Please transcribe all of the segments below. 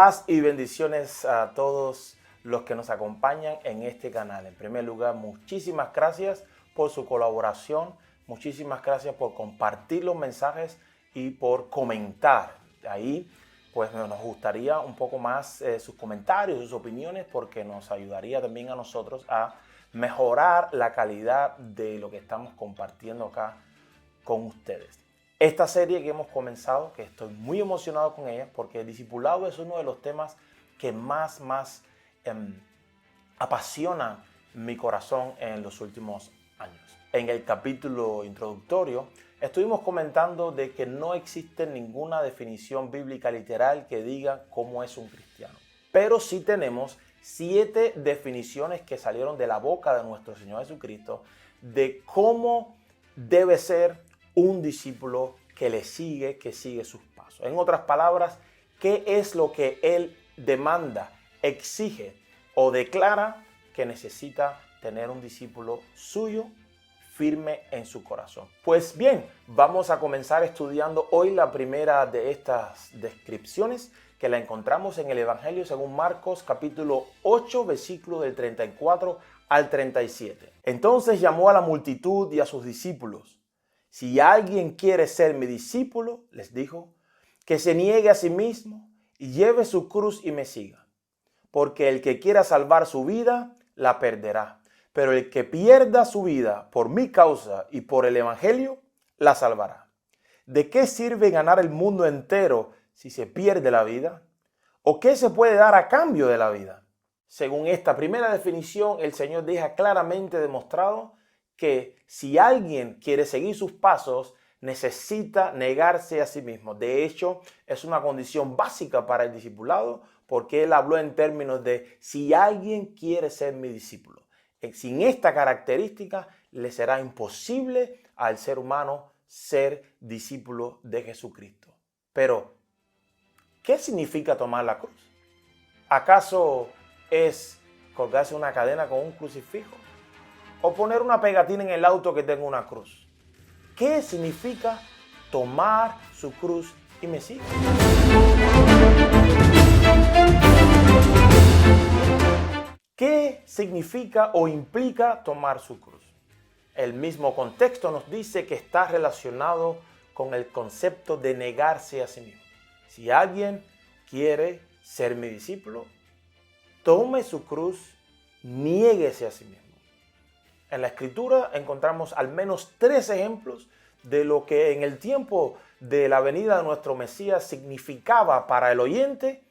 Paz y bendiciones a todos los que nos acompañan en este canal. En primer lugar, muchísimas gracias por su colaboración, muchísimas gracias por compartir los mensajes y por comentar. Ahí pues nos gustaría un poco más sus comentarios, sus opiniones, porque nos ayudaría también a nosotros a mejorar la calidad de lo que estamos compartiendo acá con ustedes. Esta serie que hemos comenzado, que estoy muy emocionado con ella, porque el discipulado es uno de los temas que más apasiona mi corazón en los últimos años. En el capítulo introductorio estuvimos comentando de que no existe ninguna definición bíblica literal que diga cómo es un cristiano. Pero sí tenemos 7 definiciones que salieron de la boca de nuestro Señor Jesucristo de cómo debe ser un discípulo que le sigue, que sigue sus pasos. En otras palabras, ¿qué es lo que Él demanda, exige o declara que necesita tener un discípulo suyo firme en su corazón? Pues bien, vamos a comenzar estudiando hoy la primera de estas descripciones que la encontramos en el Evangelio según Marcos capítulo 8, versículo del 34 al 37. Entonces llamó a la multitud y a sus discípulos. Si alguien quiere ser mi discípulo, les dijo, que se niegue a sí mismo y lleve su cruz y me siga. Porque el que quiera salvar su vida, la perderá. Pero el que pierda su vida por mi causa y por el evangelio, la salvará. ¿De qué sirve ganar el mundo entero si se pierde la vida? ¿O qué se puede dar a cambio de la vida? Según esta primera definición, el Señor deja claramente demostrado que si alguien quiere seguir sus pasos, necesita negarse a sí mismo. De hecho, es una condición básica para el discipulado, porque Él habló en términos de si alguien quiere ser mi discípulo. Sin esta característica, le será imposible al ser humano ser discípulo de Jesucristo. Pero, ¿qué significa tomar la cruz? ¿Acaso es colgarse una cadena con un crucifijo? ¿O poner una pegatina en el auto que tenga una cruz? ¿Qué significa tomar su cruz y me sigue? ¿Qué significa o implica tomar su cruz? El mismo contexto nos dice que está relacionado con el concepto de negarse a sí mismo. Si alguien quiere ser mi discípulo, tome su cruz, niéguese a sí mismo. En la Escritura encontramos al menos 3 ejemplos de lo que en el tiempo de la venida de nuestro Mesías significaba para el oyente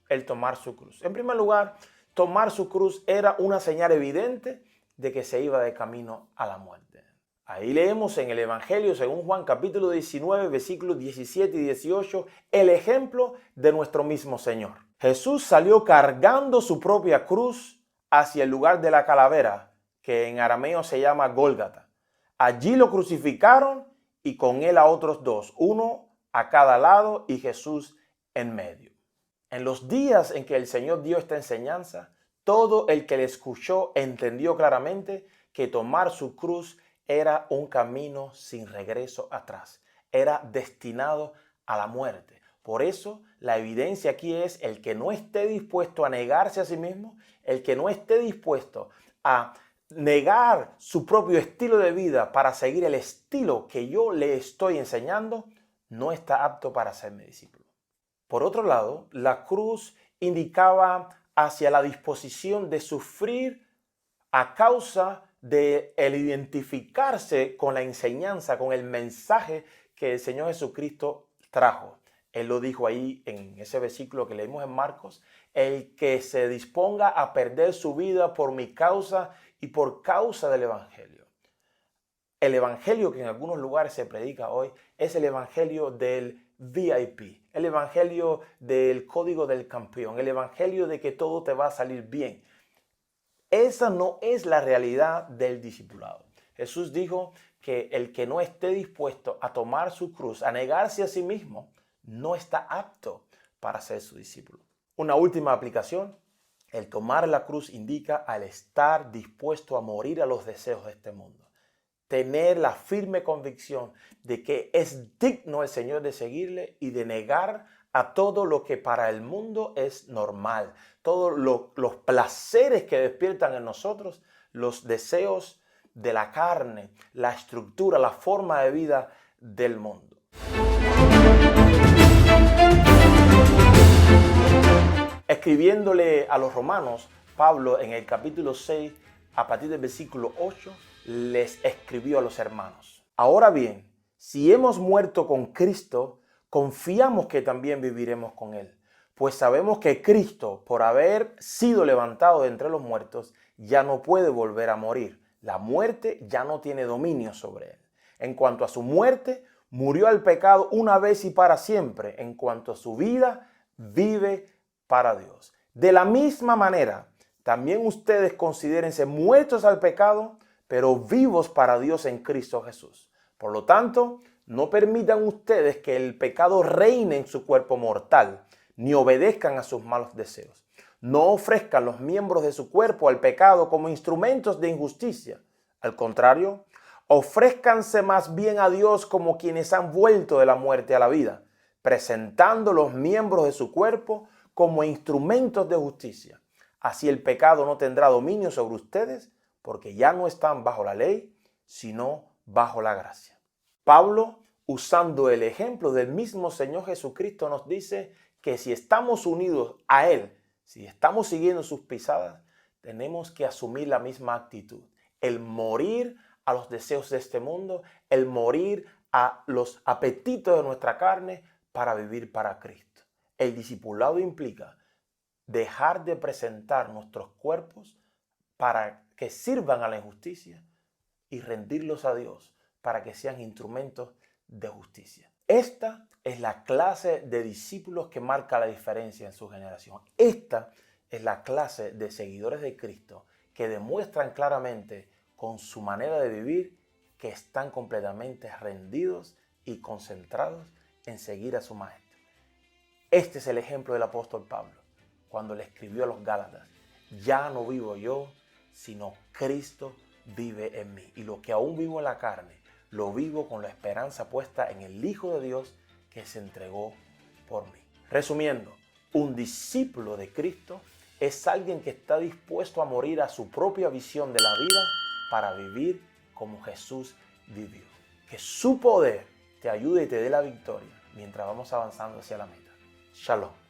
el tomar su cruz. En primer lugar, tomar su cruz era una señal evidente de que se iba de camino a la muerte. Ahí leemos en el Evangelio según Juan capítulo 19, versículos 17 y 18, el ejemplo de nuestro mismo Señor. Jesús salió cargando su propia cruz hacia el lugar de la calavera, que en arameo se llama Gólgata. Allí lo crucificaron y con él a otros 2, uno a cada lado y Jesús en medio. En los días en que el Señor dio esta enseñanza, todo el que le escuchó entendió claramente que tomar su cruz era un camino sin regreso atrás. Era destinado a la muerte. Por eso la evidencia aquí es el que no esté dispuesto a negarse a sí mismo, el que no esté dispuesto a negar su propio estilo de vida para seguir el estilo que yo le estoy enseñando, no está apto para ser mi discípulo. Por otro lado, la cruz indicaba hacia la disposición de sufrir a causa de el identificarse con la enseñanza, con el mensaje que el Señor Jesucristo trajo. Él lo dijo ahí en ese versículo que leímos en Marcos, el que se disponga a perder su vida por mi causa y por causa del Evangelio. El Evangelio que en algunos lugares se predica hoy es el Evangelio del VIP, el Evangelio del código del campeón, el Evangelio de que todo te va a salir bien. Esa no es la realidad del discipulado. Jesús dijo que el que no esté dispuesto a tomar su cruz, a negarse a sí mismo, no está apto para ser su discípulo. Una última aplicación. El tomar la cruz indica al estar dispuesto a morir a los deseos de este mundo. Tener la firme convicción de que es digno el Señor de seguirle y de negar a todo lo que para el mundo es normal, todos los placeres que despiertan en nosotros, los deseos de la carne, la estructura, la forma de vida del mundo. Escribiéndole a los romanos, Pablo en el capítulo 6, a partir del versículo 8, les escribió a los hermanos: ahora bien, si hemos muerto con Cristo, confiamos que también viviremos con Él, pues sabemos que Cristo, por haber sido levantado de entre los muertos, ya no puede volver a morir. La muerte ya no tiene dominio sobre Él. En cuanto a su muerte, murió al pecado una vez y para siempre. En cuanto a su vida, vive para Dios. De la misma manera, también ustedes considérense muertos al pecado, pero vivos para Dios en Cristo Jesús. Por lo tanto, no permitan ustedes que el pecado reine en su cuerpo mortal, ni obedezcan a sus malos deseos. No ofrezcan los miembros de su cuerpo al pecado como instrumentos de injusticia. Al contrario, ofrézcanse más bien a Dios como quienes han vuelto de la muerte a la vida, presentando los miembros de su cuerpo como instrumentos de justicia. Así el pecado no tendrá dominio sobre ustedes, porque ya no están bajo la ley, sino bajo la gracia. Pablo, usando el ejemplo del mismo Señor Jesucristo, nos dice que si estamos unidos a Él, si estamos siguiendo sus pisadas, tenemos que asumir la misma actitud. El morir a los deseos de este mundo, el morir a los apetitos de nuestra carne para vivir para Cristo. El discipulado implica dejar de presentar nuestros cuerpos para que sirvan a la injusticia y rendirlos a Dios para que sean instrumentos de justicia. Esta es la clase de discípulos que marca la diferencia en su generación. Esta es la clase de seguidores de Cristo que demuestran claramente con su manera de vivir que están completamente rendidos y concentrados en seguir a su Maestro. Este es el ejemplo del apóstol Pablo cuando le escribió a los Gálatas: ya no vivo yo, sino Cristo vive en mí. Y lo que aún vivo en la carne, lo vivo con la esperanza puesta en el Hijo de Dios que se entregó por mí. Resumiendo, un discípulo de Cristo es alguien que está dispuesto a morir a su propia visión de la vida para vivir como Jesús vivió. Que su poder te ayude y te dé la victoria mientras vamos avanzando hacia la meta. Shalom.